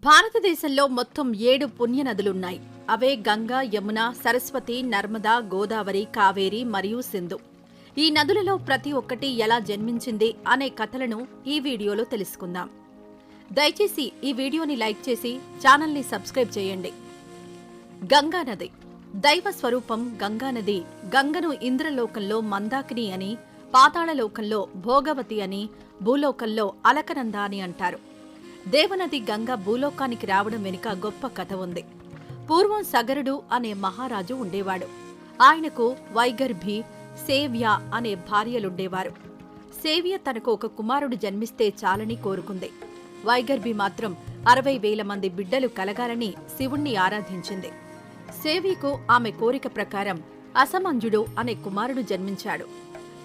భారతదేశంలో మొత్తం 7 పుణ్యనదులున్నాయి. అవే గంగా, యమున, సరస్వతి, నర్మదా, గోదావరి, కావేరి మరియు సింధు. ఈ నదులలో ప్రతి ఒక్కటి ఎలా జన్మించింది అనే కథలను ఈ వీడియోలో తెలుసుకుందాం. దయచేసి ఈ వీడియోని లైక్ చేసి ఛానల్ని సబ్స్క్రైబ్ చేయండి. గంగానది దైవ స్వరూపం. గంగానది గంగను ఇంద్రలోకంలో మందాకిని అని, పాతాళలోకంలో భోగవతి అని, భూలోకంలో అలకనంద అని అంటారు. దేవనది గంగ భూలోకానికి రావడం వెనుక గొప్ప కథ ఉంది. పూర్వం సగరుడు అనే మహారాజు ఉండేవాడు. ఆయనకు వైగర్భి, సేవ్య అనే భార్యలుండేవారు. సేవ్య తనకు ఒక కుమారుడు జన్మిస్తే చాలని కోరుకుంది. వైగర్భి మాత్రం 60,000 మంది బిడ్డలు కలగాలని శివుణ్ణి ఆరాధించింది. సేవ్యకు ఆమె కోరిక ప్రకారం అసమంజుడు అనే కుమారుడు జన్మించాడు.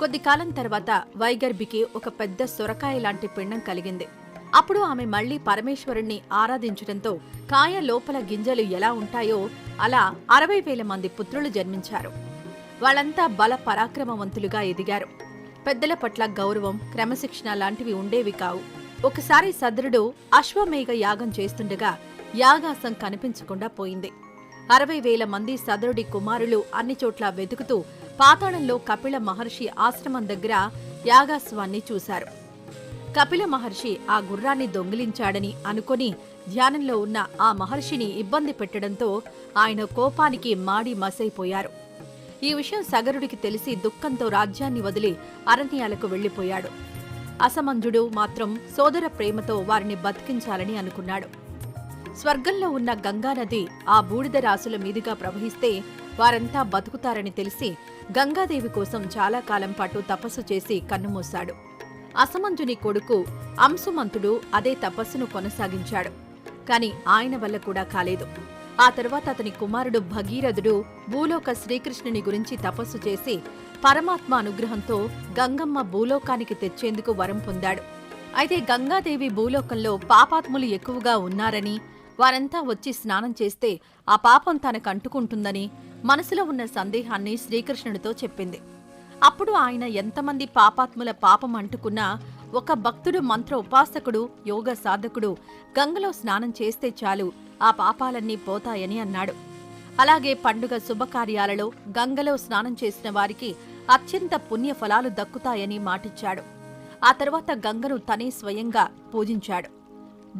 కొద్ది కాలం తర్వాత వైగర్భికి ఒక పెద్ద సొరకాయ లాంటి పిండం కలిగింది. అప్పుడు ఆమె మళ్లీ పరమేశ్వరుణ్ణి ఆరాధించడంతో కాయ లోపల గింజలు ఎలా ఉంటాయో అలా 60,000 మంది పుత్రులు జన్మించారు. వాళ్ళంతా బల పరాక్రమవంతులుగా ఎదిగారు. పెద్దల పట్ల గౌరవం, క్రమశిక్షణ లాంటివి ఉండేవి కావు. ఒకసారి సద్రుడు అశ్వమేఘ యాగం చేస్తుండగా యాగాసం కనిపించకుండా పోయింది. 60,000 మంది సద్రుడి కుమారులు అన్ని చోట్ల వెతుకుతూ పాతాళంలో కపిల మహర్షి ఆశ్రమం దగ్గర యాగాశ్వాన్ని చూశారు. కపిల మహర్షి ఆ గుర్రాన్ని దొంగిలించాడని అనుకుని ధ్యానంలో ఉన్న ఆ మహర్షిని ఇబ్బంది పెట్టడంతో ఆయన కోపానికి మాడి మసైపోయారు. ఈ విషయం సగరుడికి తెలిసి దుఃఖంతో రాజ్యాన్ని వదిలి అరణ్యాలకు వెళ్లిపోయాడు. అసమంజుడు మాత్రం సోదర ప్రేమతో వారిని బతికించాలని అనుకున్నాడు. స్వర్గంలో ఉన్న గంగానది ఆ బూడిద రాసుల మీదుగా ప్రవహిస్తే వారంతా బతుకుతారని తెలిసి గంగాదేవి కోసం చాలా కాలం పాటు తపస్సు చేసి కన్నుమూశాడు. అసమంజుని కొడుకు అంశుమంతుడు అదే తపస్సును కొనసాగించాడు. కాని ఆయన వల్ల కూడా కాలేదు. ఆ తరువాత అతని కుమారుడు భగీరథుడు భూలోక శ్రీకృష్ణుని గురించి తపస్సు చేసి పరమాత్మ అనుగ్రహంతో గంగమ్మ భూలోకానికి తెచ్చేందుకు వరం పొందాడు. అయితే గంగాదేవి భూలోకంలో పాపాత్ములు ఎక్కువగా ఉన్నారని, వారంతా వచ్చి స్నానం చేస్తే ఆ పాపం తనకంటుకుంటుందని మనసులో ఉన్న సందేహాన్ని శ్రీకృష్ణుడితో చెప్పింది. అప్పుడు ఆయన ఎంతమంది పాపాత్ముల పాపం అంటుకున్నా ఒక భక్తుడు, మంత్ర ఉపాసకుడు, యోగ సాధకుడు గంగలో స్నానం చేస్తే చాలు ఆ పాపాలన్నీ పోతాయని అన్నాడు. అలాగే పండుగ శుభకార్యాలలో గంగలో స్నానం చేసిన వారికి అత్యంత పుణ్య ఫలాలు దక్కుతాయని మాటిచ్చాడు. ఆ తర్వాత గంగను తనే స్వయంగా పూజించాడు.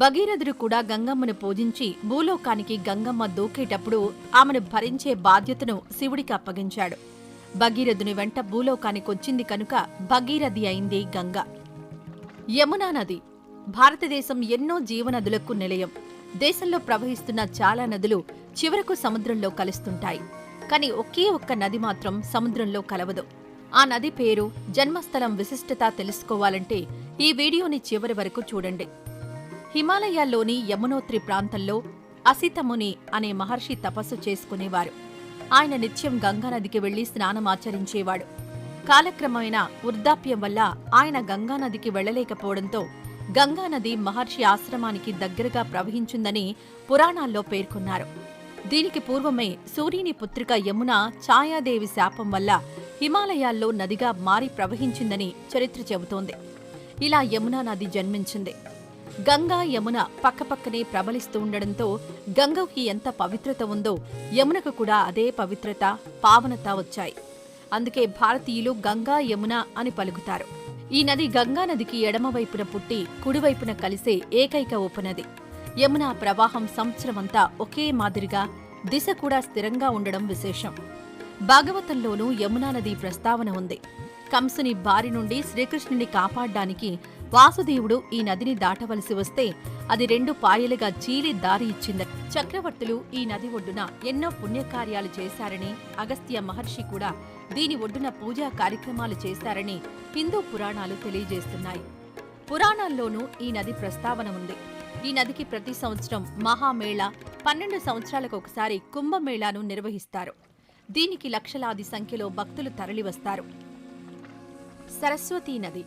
భగీరథుడు కూడా గంగమ్మను పూజించి భూలోకానికి గంగమ్మ దూకేటప్పుడు ఆమెను భరించే బాధ్యతను శివుడికి అప్పగించాడు. భగీరథుని వెంట భూలోకానికొచ్చింది కనుక భగీరథి అయింది గంగ. యమునా నది భారతదేశం ఎన్నో జీవనదులకు నిలయం. దేశంలో ప్రవహిస్తున్న చాలా నదులు చివరకు సముద్రంలో కలుస్తుంటాయి. కాని ఒకే ఒక్క నది మాత్రం సముద్రంలో కలవదు. ఆ నది పేరు, జన్మస్థలం, విశిష్టత తెలుసుకోవాలంటే ఈ వీడియోని చివరి వరకు చూడండి. హిమాలయాల్లోని యమునోత్రి ప్రాంతంలో అసితముని అనే మహర్షి తపస్సు చేసుకునేవారు. ఆయన నిత్యం గంగానదికి వెళ్లి స్నానమాచరించేవాడు. కాలక్రమేణా వృద్ధాప్యం వల్ల ఆయన గంగానదికి వెళ్లలేకపోవడంతో గంగానది మహర్షి ఆశ్రమానికి దగ్గరగా ప్రవహించిందని పురాణాల్లో పేర్కొన్నారు. దీనికి పూర్వమే సూర్యుని పుత్రిక యమున ఛాయాదేవి శాపం వల్ల హిమాలయాల్లో నదిగా మారి ప్రవహించిందని చరిత్ర చెబుతోంది. ఇలా యమునా నది జన్మించింది. గంగా, యమున పక్కపక్కనే ప్రబలిస్తూ ఉండడంతో గంగకి ఎంత పవిత్రత ఉందో యమునకు కూడా అదే పవిత్రత, పావనత వచ్చాయి. అందుకే భారతీయులు గంగా, యమున అని పలుకుతారు. ఈ నది గంగా నదికి ఎడమవైపున పుట్టి కుడివైపున కలిసే ఏకైక ఉపనది. యమున ప్రవాహం సంవత్సరమంతా ఒకే మాదిరిగా, దిశ కూడా స్థిరంగా ఉండడం విశేషం. భాగవతంలోనూ యమునా నది ప్రస్తావన ఉంది. కంసుని బారి నుండి శ్రీకృష్ణుని కాపాడ్డానికి వాసుదేవుడు ఈ నదిని దాటవలసి వస్తే అది 2 పాయలుగా చీలి దారి ఇచ్చింది. చక్రవర్తులు ఈ నది ఒడ్డున ఎన్నో పుణ్యకార్యాలు చేశారని, అగస్త్య మహర్షి కూడా దీని ఒడ్డున పూజా కార్యక్రమాలు చేశారని హిందూ పురాణాలు తెలియజేస్తున్నాయి. పురాణాల్లోనూ ఈ నది ప్రస్తావన ఉంది. ఈ నదికి ప్రతి సంవత్సరం మహామేళ, 12 సంవత్సరాలకు ఒకసారి కుంభమేళాను నిర్వహిస్తారు. దీనికి లక్షలాది సంఖ్యలో భక్తులు తరలివస్తారు. సరస్వతీ నది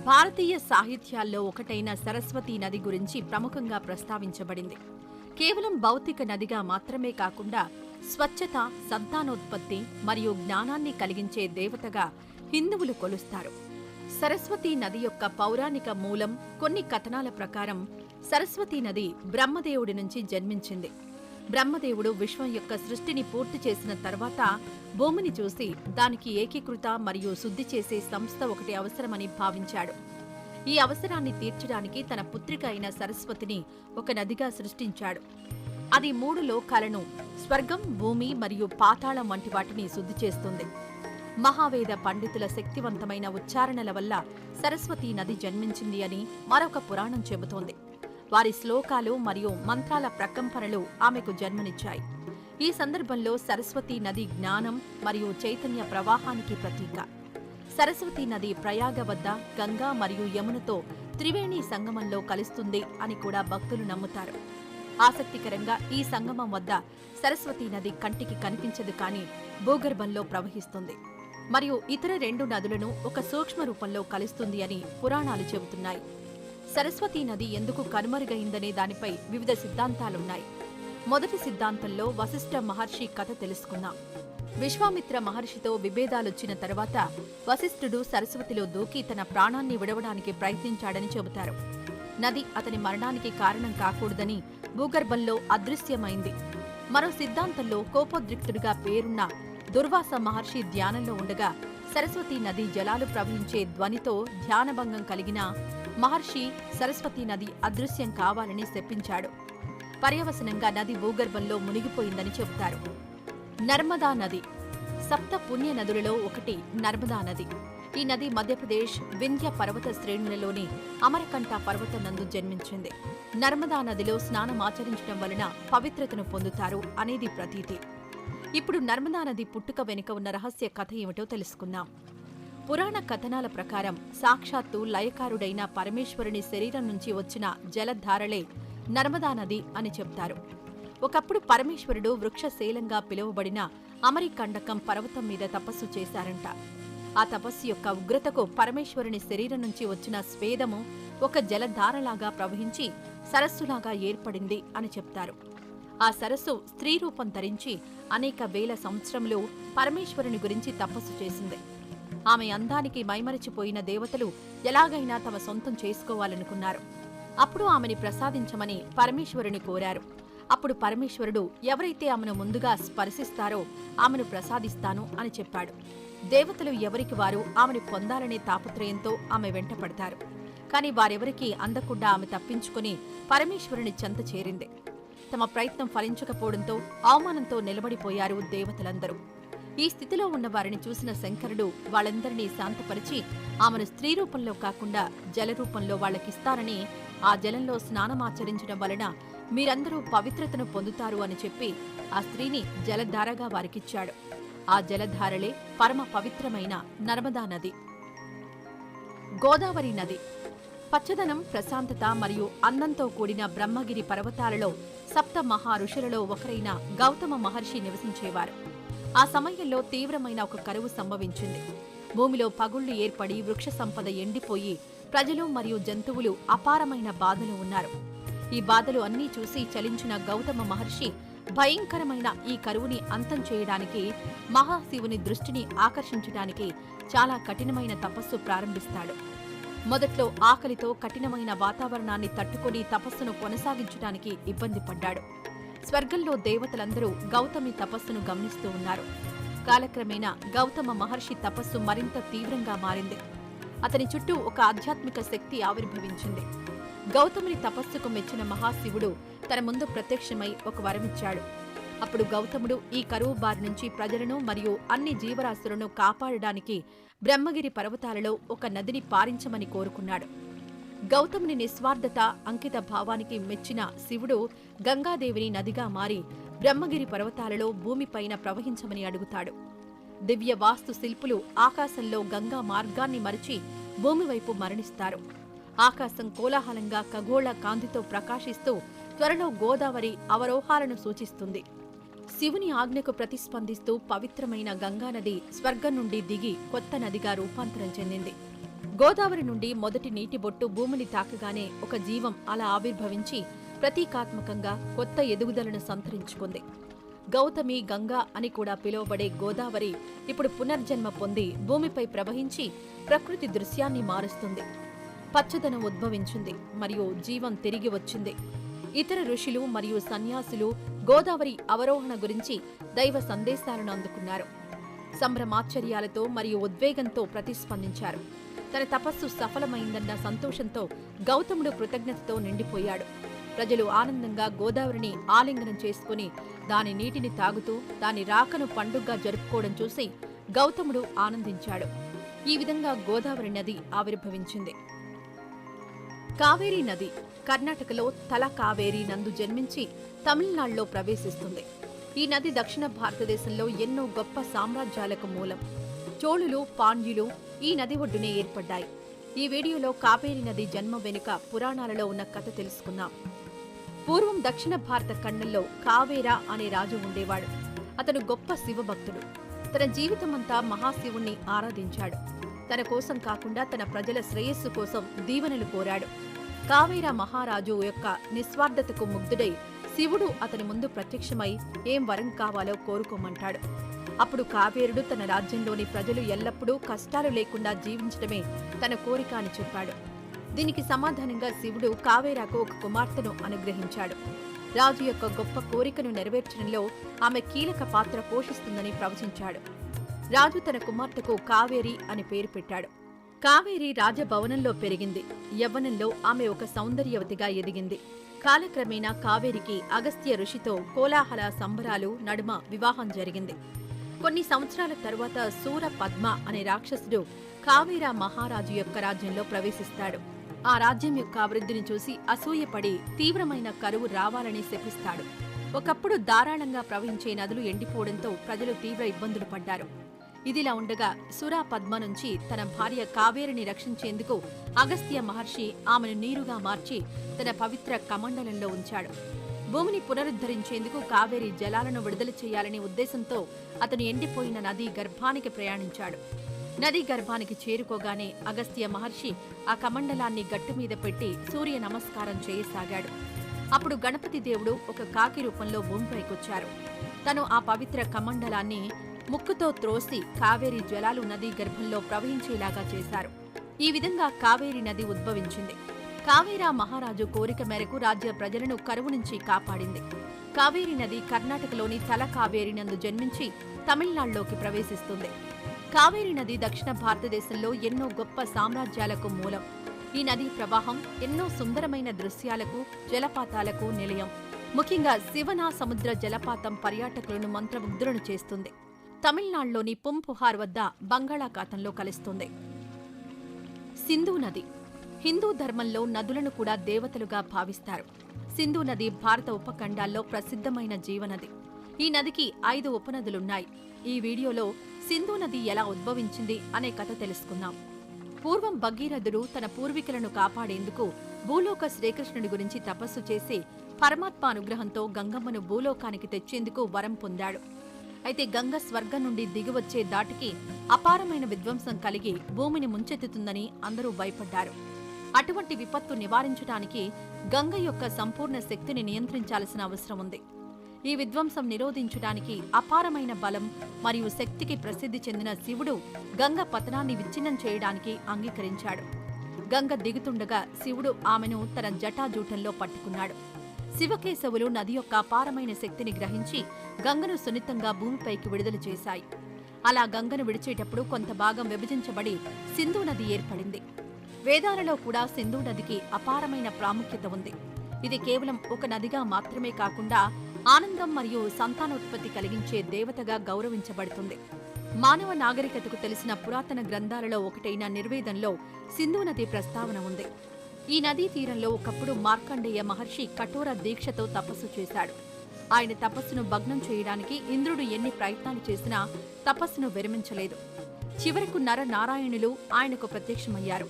భారతీయ సాహిత్యాల్లో ఒకటైన సరస్వతీ నది గురించి ప్రముఖంగా ప్రస్తావించబడింది. కేవలం భౌతిక నదిగా మాత్రమే కాకుండా స్వచ్ఛత, సంతానోత్పత్తి మరియు జ్ఞానాన్ని కలిగించే దేవతగా హిందువులు కొలుస్తారు. సరస్వతీ నది యొక్క పౌరాణిక మూలం కొన్ని కథనాల ప్రకారం సరస్వతీ నది బ్రహ్మదేవుడి నుంచి జన్మించింది. బ్రహ్మదేవుడు విశ్వం యొక్క సృష్టిని పూర్తి చేసిన తర్వాత భూమిని చూసి దానికి ఏకీకృత మరియు శుద్ధి చేసే సంస్థ ఒకటి అవసరమని భావించాడు. ఈ అవసరాన్ని తీర్చడానికి తన పుత్రిక అయిన సరస్వతిని ఒక నదిగా సృష్టించాడు. అది 3 లోకాలను, స్వర్గం, భూమి మరియు పాతాళం వంటి వాటిని శుద్ధి చేస్తుంది. మహావేద పండితుల శక్తివంతమైన ఉచ్చారణల వల్ల సరస్వతీ నది జన్మించింది అని మరొక పురాణం చెబుతోంది. వారి శ్లోకాలు మరియు మంత్రాల ప్రకంపనలు ఆమెకు జన్మనిచ్చాయి. ఈ సందర్భంలో సరస్వతీ నది జ్ఞానం మరియు చైతన్య ప్రవాహానికి ప్రతీక. సరస్వతీ నది ప్రయాగ వద్ద గంగా మరియు యమునతో త్రివేణి సంగమంలో కలుస్తుంది అని కూడా భక్తులు నమ్ముతారు. ఆసక్తికరంగా ఈ సంగమం వద్ద సరస్వతీ నది కంటికి కనిపించదు, కానీ భూగర్భంలో ప్రవహిస్తుంది మరియు ఇతర 2 నదులను ఒక సూక్ష్మ రూపంలో కలుస్తుంది అని పురాణాలు చెబుతున్నాయి. సరస్వతీ నది ఎందుకు కనుమరుగైందనే దానిపై వివిధ సిద్ధాంతాలున్నాయి. మొదటి సిద్ధాంతంలో వశిష్ఠ మహర్షి కథ తెలుసుకుందాం. విశ్వామిత్ర మహర్షితో విభేదాలొచ్చిన తర్వాత వశిష్ఠుడు సరస్వతిలో దూకి తన ప్రాణాన్ని విడవడానికి ప్రయత్నించాడని చెబుతారు. నది అతని మరణానికి కారణం కాకూడదని భూగర్భంలో అదృశ్యమైంది. మరో సిద్ధాంతంలో కోపోద్రిక్తుడిగా పేరున్న దుర్వాస మహర్షి ధ్యానంలో ఉండగా సరస్వతీ నది జలాలు ప్రవహించే ధ్వనితో ధ్యానభంగం కలిగిన మహర్షి సరస్వతీ నది అదృశ్యం కావాలని శపించాడు. పర్యవసనంగా నది భూగర్భంలో మునిగిపోయిందని చెబుతారు. నర్మదా నది సప్త పుణ్య నదులలో ఒకటి నర్మదా నది. ఈ నది మధ్యప్రదేశ్ వింధ్య పర్వత శ్రేణులలోని అమరకంఠ పర్వతం నందు జన్మించింది. నర్మదా నదిలో స్నానమాచరించడం వలన పవిత్రతను పొందుతారు అనేది ప్రతీతి. ఇప్పుడు నర్మదా నది పుట్టుక వెనుక ఉన్న రహస్య కథ ఏమిటో తెలుసుకుందాం. పురాణ కథనాల ప్రకారం సాక్షాత్తు లయకారుడైన పరమేశ్వరుని శరీరం నుంచి వచ్చిన జలధారలే నర్మదా నది అని చెప్తారు. ఒకప్పుడు పరమేశ్వరుడు వృక్షశైలంగా పిలువబడిన అమరికండకం పర్వతం మీద తపస్సు చేశారంట. ఆ తపస్సు యొక్క ఉగ్రతకు పరమేశ్వరుని శరీరం నుంచి వచ్చిన స్వేదము ఒక జలధారలాగా ప్రవహించి సరస్సులాగా ఏర్పడింది అని చెప్తారు. ఆ సరస్సు స్త్రీ రూపం ధరించి అనేక వేల సంవత్సరములు పరమేశ్వరుని గురించి తపస్సు చేసింది. ఆమె అందానికి మైమరిచిపోయిన దేవతలు ఎలాగైనా తమ సొంతం చేసుకోవాలనుకున్నారు. అప్పుడు ఆమెని ప్రసాదించమని పరమేశ్వరుని కోరారు. అప్పుడు పరమేశ్వరుడు ఎవరైతే ఆమెను ముందుగా స్పర్శిస్తారో ఆమెను ప్రసాదిస్తాను అని చెప్పాడు. దేవతలు ఎవరికి వారు ఆమెను పొందాలనే తాపత్రయంతో ఆమె వెంట పడతారు. కాని వారెవరికీ అందకుండా ఆమె తప్పించుకుని పరమేశ్వరుని చెంత చేరింది. తమ ప్రయత్నం ఫలించకపోవడంతో అవమానంతో నిలబడిపోయారు దేవతలందరూ. ఈ స్థితిలో ఉన్న వారిని చూసిన శంకరుడు వాళ్ళందరినీ శాంతపరిచి ఆమెను స్త్రీ రూపంలో కాకుండా జలరూపంలో వాళ్ళకిస్తారని, ఆ జలంలో స్నానమాచరించడం వలన మీరందరూ పవిత్రతను పొందుతారు అని చెప్పి ఆ స్త్రీని జలధారగా వారికిచ్చాడు. ఆ జలధారలే పరమ పవిత్రమైన నర్మదా నది. గోదావరి నది పచ్చదనం, ప్రశాంతత మరియు అందంతో కూడిన బ్రహ్మగిరి పర్వతాలలో సప్త మహా ఋషులలో ఒకరైన గౌతమ మహర్షి నివసించేవారు. ఆ సమయంలో తీవ్రమైన ఒక కరువు సంభవించింది. భూమిలో పగుళ్లు ఏర్పడి వృక్ష సంపద ఎండిపోయి ప్రజలు మరియు జంతువులు అపారమైన బాధలు ఉన్నారు. ఈ బాధలు అన్నీ చూసి చలించిన గౌతమ మహర్షి భయంకరమైన ఈ కరువుని అంతం చేయడానికి, మహాశివుని దృష్టిని ఆకర్షించడానికి చాలా కఠినమైన తపస్సు ప్రారంభిస్తాడు. మొదట్లో ఆకలితో కఠినమైన వాతావరణాన్ని తట్టుకొని తపస్సును కొనసాగించడానికి ఇబ్బంది పడ్డాడు. స్వర్గంలో దేవతలందరూ గౌతమి తపస్సును గమనిస్తూ ఉన్నారు. కాలక్రమేణా గౌతమ మహర్షి తపస్సు మరింత తీవ్రంగా మారింది. అతని చుట్టూ ఒక ఆధ్యాత్మిక శక్తి ఆవిర్భవించింది. గౌతముని తపస్సుకు మెచ్చిన మహాశివుడు తన ముందు ప్రత్యక్షమై ఒక వరమిచ్చాడు. అప్పుడు గౌతముడు ఈ కరువు బారి నుంచి ప్రజలను మరియు అన్ని జీవరాశులను కాపాడడానికి బ్రహ్మగిరి పర్వతాలలో ఒక నదిని పారించమని కోరుకున్నాడు. గౌతముని నిస్వార్థత, అంకిత భావానికి మెచ్చిన శివుడు గంగాదేవిని నదిగా మారి బ్రహ్మగిరి పర్వతాలలో భూమిపైన ప్రవహించమని అడుగుతాడు. దివ్య వాస్తు శిల్పులు ఆకాశంలో గంగా మార్గాన్ని మరిచి భూమివైపు మరణిస్తారు. ఆకాశం కోలాహలంగా ఖగోళ కాంతితో ప్రకాశిస్తూ త్వరలో గోదావరి అవరోహాలను సూచిస్తుంది. శివుని ఆజ్ఞకు ప్రతిస్పందిస్తూ పవిత్రమైన గంగానది స్వర్గం నుండి దిగి కొత్త నదిగా రూపాంతరం చెందింది. గోదావరి నుండి మొదటి నీటి బొట్టు భూమిని తాకగానే ఒక జీవం అలా ఆవిర్భవించి ప్రతీకాత్మకంగా కొత్త ఎదుగుదలను సంతరించుకుంది. గౌతమి, గంగా అని కూడా పిలువబడే గోదావరి ఇప్పుడు పునర్జన్మ పొంది భూమిపై ప్రవహించి ప్రకృతి దృశ్యాన్ని మారుస్తుంది. పచ్చదనం ఉద్భవించింది మరియు జీవం తిరిగి వచ్చింది. ఇతర ఋషులు మరియు సన్యాసులు గోదావరి అవరోహణ గురించి దైవ సందేశాలను అందుకున్నారు. సంభ్రమాశ్చర్యాలతో మరియు ఉద్వేగంతో ప్రతిస్పందించారు. తన తపస్సు సఫలమైందన్న సంతోషంతో గౌతముడు కృతజ్ఞతతో నిండిపోయాడు. ప్రజలు ఆనందంగా గోదావరిని ఆలింగనం చేసుకుని దాని నీటిని తాగుతూ దాని రాకను పండుగగా జరుపుకోవడం చూసి గౌతముడు ఆనందించాడు. ఈ విధంగా గోదావరి నది ఆవిర్భవించింది. కావేరీ నది కర్ణాటకలో తలకావేరీ నందు జన్మించి తమిళనాడులో ప్రవేశిస్తుంది. ఈ నది దక్షిణ భారతదేశంలో ఎన్నో గొప్ప సామ్రాజ్యాలకు మూలం. చోళులు, పాండ్యులు ఈ నది ఒడ్డునే ఏర్పడ్డాయి. ఈ వీడియోలో కావేరీ నది జన్మ వెనుక పురాణాలలో ఉన్న కథ తెలుసుకుందాం. పూర్వం దక్షిణ భారత ఖండంలో కావేరా అనే రాజు ఉండేవాడు. అతను గొప్ప శివభక్తుడు. తన జీవితమంతా మహాశివుణ్ణి ఆరాధించాడు. తన కోసం కాకుండా తన ప్రజల శ్రేయస్సు కోసం దీవెనలు కోరాడు. కావేరా మహారాజు యొక్క నిస్వార్థతకు ముగ్ధుడై శివుడు అతని ముందు ప్రత్యక్షమై ఏం వరం కావాలో కోరుకోమంటాడు. అప్పుడు కావేరుడు తన రాజ్యంలోని ప్రజలు ఎల్లప్పుడూ కష్టాలు లేకుండా జీవించడమే తన కోరిక అని చెప్పాడు. దీనికి సమాధానంగా శివుడు కావేరాకు ఒక కుమార్తెను అనుగ్రహించాడు. రాజు యొక్క గొప్ప కోరికను నెరవేర్చడంలో ఆమె కీలక పాత్ర పోషిస్తుందని ప్రవచించాడు. రాజు తన కుమార్తెకు కావేరి అని పేరు పెట్టాడు. కావేరి రాజభవనంలో పెరిగింది. యవ్వనంలో ఆమె ఒక సౌందర్యవతిగా ఎదిగింది. కాలక్రమేణా కావేరికి అగస్త్య ఋషితో కోలాహల సంబరాలు నడుమ వివాహం జరిగింది. కొన్ని సంవత్సరాల తరువాత శూర పద్మ అనే రాక్షసుడు కావేరా మహారాజు యొక్క రాజ్యంలో ప్రవేశిస్తాడు. ఆ రాజ్యం యొక్క అభివృద్ధిని చూసి అసూయపడి తీవ్రమైన కరువు రావాలని శపిస్తాడు. ఒకప్పుడు ధారాళంగా ప్రవహించే నదులు ఎండిపోవడంతో ప్రజలు తీవ్ర ఇబ్బందులు పడ్డారు. ఇదిలా ఉండగా సురా పద్మ నుంచి తన భార్య కావేరిని రక్షించేందుకు అగస్త్య మహర్షి ఆమెను నీరుగా మార్చి తన పవిత్ర కమండలంలో ఉంచాడు. భూమిని పునరుద్ధరించేందుకు కావేరి జలాలను విడుదల చేయాలనే ఉద్దేశంతో అతను ఎండిపోయిన నదీ గర్భానికి ప్రయాణించాడు. నదీ గర్భానికి చేరుకోగానే అగస్త్య మహర్షి ఆ కమండలాన్ని గట్టుమీద పెట్టి సూర్య నమస్కారం చేయసాగాడు. అప్పుడు గణపతి దేవుడు ఒక కాకి రూపంలో భూమిపైకొచ్చారు. తను ఆ పవిత్ర కమండలాన్ని ముక్కుతో త్రోసి కావేరి జలాలు నదీ గర్భంలో ప్రవహించేలాగా చేశారు. ఈ విధంగా కావేరి నది ఉద్భవించింది. కావేరా మహారాజు కోరిక మేరకు రాజ్య ప్రజలను కరువు నుంచి కాపాడింది. కావేరి నది కర్ణాటకలోని తలకావేరి నందు జన్మించి తమిళనాడులోకి ప్రవేశిస్తుంది. కావేరి నది దక్షిణ భారతదేశంలో ఎన్నో గొప్ప సామ్రాజ్యాలకు మూలం. ఈ నదీ ప్రవాహం ఎన్నో సుందరమైన దృశ్యాలకు, జలపాతాలకు నిలయం. ముఖ్యంగా శివనా సముద్ర జలపాతం పర్యాటకులను మంత్రముగ్ధులను చేస్తుంది. తమిళనాడులోని పుంపుహార్ వద్ద బంగాళాఖాతంలో కలుస్తుంది. సింధు నది హిందూ ధర్మంలో నదులను కూడా దేవతలుగా భావిస్తారు. సింధు నది భారత ఉపఖండాల్లో ప్రసిద్ధమైన జీవనది. ఈ నదికి 5 ఉపనదులున్నాయి. ఈ వీడియోలో సింధు నది ఎలా ఉద్భవించింది అనే కథ తెలుసుకుందాం. పూర్వం భగీరథుడు తన పూర్వీకులను కాపాడేందుకు భూలోక శ్రీకృష్ణుడి గురించి తపస్సు చేసి పరమాత్మ అనుగ్రహంతో గంగమ్మను భూలోకానికి తెచ్చేందుకు వరం పొందాడు. అయితే గంగ స్వర్గం నుండి దిగివచ్చే దాటికి అపారమైన విధ్వంసం కలిగి భూమిని ముంచెత్తుతుందని అందరూ భయపడ్డారు. అటువంటి విపత్తు నివారించడానికి గంగ యొక్క సంపూర్ణ శక్తిని నియంత్రించాల్సిన అవసరం ఉంది. ఈ విధ్వంసం నిరోధించడానికి అపారమైన బలం మరియు శక్తికి ప్రసిద్ధి చెందిన శివుడు గంగ పతనాన్ని విచ్ఛిన్నం చేయడానికి అంగీకరించాడు. గంగ దిగుతుండగా శివుడు ఆమెను తన జటాజూటంలో పట్టుకున్నాడు. శివకేశవులు నది యొక్క అపారమైన శక్తిని గ్రహించి గంగను సున్నితంగా భూమిపైకి విడుదల చేశాయి. అలా గంగను విడిచేటప్పుడు కొంత భాగం విభజించబడి సింధు నది ఏర్పడింది. వేదాలలో కూడా సింధు నదికి అపారమైన ప్రాముఖ్యత ఉంది. ఇది కేవలం ఒక నదిగా మాత్రమే కాకుండా ఆనందం మరియు సంతానోత్పత్తి కలిగించే దేవతగా గౌరవించబడుతుంది. మానవ నాగరికతకు తెలిసిన పురాతన గ్రంథాలలో ఒకటైన నిర్వేదంలో సింధు నది ప్రస్తావన ఉంది. ఈ నదీ తీరంలో ఒకప్పుడు మార్కండేయ మహర్షి కఠోర దీక్షతో తపస్సు చేశాడు. ఆయన తపస్సును భగ్నం చేయడానికి ఇంద్రుడు ఎన్ని ప్రయత్నాలు చేసినా తపస్సును విరమించలేదు. చివరకు నరనారాయణులు ఆయనకు ప్రత్యక్షమయ్యారు.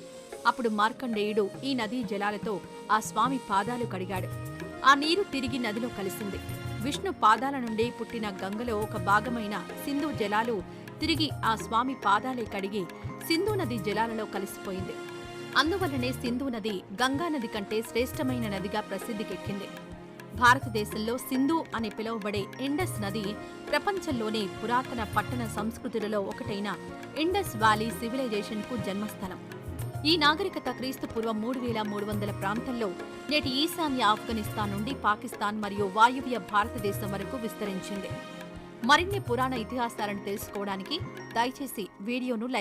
అప్పుడు మార్కండేయుడు ఈ నదీ జలాలతో ఆ స్వామి పాదాలు కడిగాడు. ఆ నీరు తిరిగి నదిలో కలిసింది. విష్ణు పాదాల నుండి పుట్టిన గంగలో ఒక భాగమైన సింధు జలాలు తిరిగి ఆ స్వామి పాదాలే కడిగి సింధు నది జలాలలో కలిసిపోయింది. అందువల్లనే సింధు నది గంగానది కంటే శ్రేష్టమైన నదిగా ప్రసిద్ధికెక్కింది. భారతదేశంలో సింధు అని పిలువబడే ఇండస్ నది ప్రపంచంలోనే పురాతన పట్టణ సంస్కృతులలో ఒకటైన ఇండస్ వ్యాలీ సివిలైజేషన్కు జన్మస్థలం. ఈ నాగరికత క్రీస్తు పూర్వం 3300 ప్రాంతంలో నేటి ఈశాన్య ఆఫ్ఘనిస్తాన్ నుండి పాకిస్తాన్ మరియు వాయువ్య భారతదేశం వరకు విస్తరించింది. మరిన్ని పురాణ ఇతిహాసాలను తెలుసుకోవడానికి దయచేసి వీడియోను